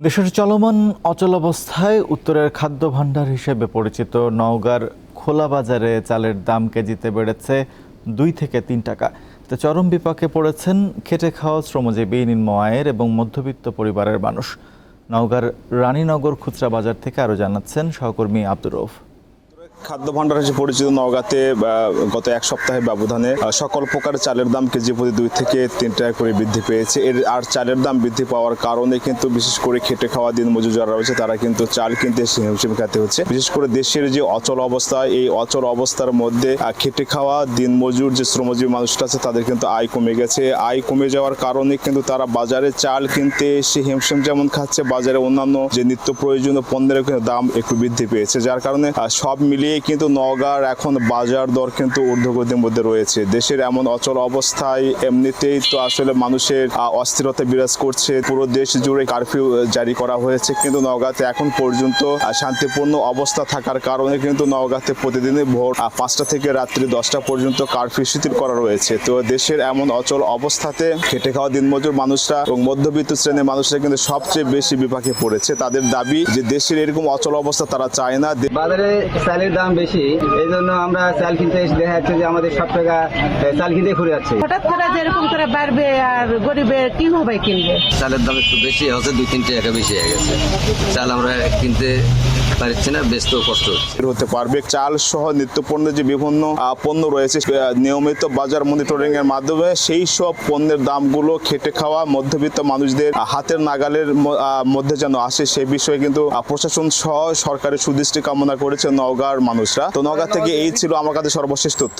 দেশের চলমান অচলাবস্থায় উত্তরের খাদ্য ভাণ্ডার হিসেবে পরিচিত নওগাঁর খোলা বাজারে চালের দাম কেজিতে বেড়েছে 2 থেকে 3 টাকা। এতে চরম বিপাকে পড়েছেন খেটে খাওয়া শ্রমজীবী, নিম্ন আয়ের এবং মধ্যবিত্ত পরিবারের মানুষ। নওগাঁর রানীনগর খুচরা বাজার থেকে আরও জানাচ্ছেন সহকর্মী আব্দুর রউফ। খাদ্য ভাণ্ডার হিসেবে পরিচিত নওগাঁতে গত এক সপ্তাহের ব্যবধানে সকল প্রকার চালের দাম কেজি প্রতি 2 থেকে 3 টাকা করে বৃদ্ধি পেয়েছে। আর চালের দাম বৃদ্ধি পাওয়ার কারণে কিন্তু বিশেষ করে খেটে খাওয়া দিনমজুর যারা রয়েছে তারা কিন্তু চাল কিনতে হিমশিম খেতে হচ্ছে। বিশেষ করে দেশের যে অচল অবস্থা, এই অচল অবস্থার মধ্যে খেটে খাওয়া দিনমজুর যে শ্রমজীবী মানুষটা আছে তাদের কিন্তু আয় কমে গেছে। আয় কমে যাওয়ার কারণে কিন্তু তারা বাজারে চাল কিনতে এসে হিমশিম যেমন খাচ্ছে, বাজারে অন্যান্য যে নিত্য প্রয়োজনীয় পণ্যের দাম একটু বৃদ্ধি পেয়েছে, যার কারণে সব মিলিয়ে কিন্তু নওগাঁর এখন বাজার দর কিন্তু ঊর্ধ্বগতির মধ্যে রয়েছে। দেশের এমন অচল অবস্থায় এমনিতেই তো আসলে মানুষের অস্থিরতা বিরাজ করছে। পুরো দেশ জুড়ে কারফিউ জারি করা হয়েছে, কিন্তু নওগাঁতে এখন পর্যন্ত শান্তিপূর্ণ অবস্থা থাকার কারণে কিন্তু নওগাঁতে প্রতিদিনই ভোর 5টা থেকে রাত্রি 10টা পর্যন্ত কারফিউ শিথিল করা রয়েছে। তো দেশের এমন অচল অবস্থাতে খেটে খাওয়া দিনমজুর মানুষরা এবং মধ্যবিত্ত শ্রেণীর মানুষরা কিন্তু সবচেয়ে বেশি বিপাকে পড়েছে। তাদের দাবি যে দেশের এরকম অচল অবস্থা তারা চায় না। বাজারে চালের দাম বেশি, এই জন্য আমরা চাল কিনতে এসে দেখা যাচ্ছে যে আমাদের সব টাকা চাল কিনতে ঘুরে যাচ্ছে। হঠাৎ করে যেরকম করে বাড়বে আর গরিবের কি হবে কিনবে। চালের দাম একটু বেশি হচ্ছে, 2-3 টাকা বেশি হয়ে গেছে। চাল আমরা কিনতে পারছি না, বেচতেও কষ্ট হতে পারবে। চাল সহ নিত্যপণ্যের যে বিভিন্ন পণ্য রয়েছে, নিয়মিত বাজার মনিটরিং এর মাধ্যমে সেই সব পণ্যের দামগুলো খেটে খাওয়া মধ্যবিত্ত মানুষদের হাতের নাগালের মধ্যে যেন আসে, সেই বিষয়ে কিন্তু প্রশাসন সহ সরকারের সুদৃষ্টি কামনা করেছে নওগাঁর মানুষরা। তো নওগাঁ থেকে এই ছিল আমার কাছে সর্বশেষ তথ্য।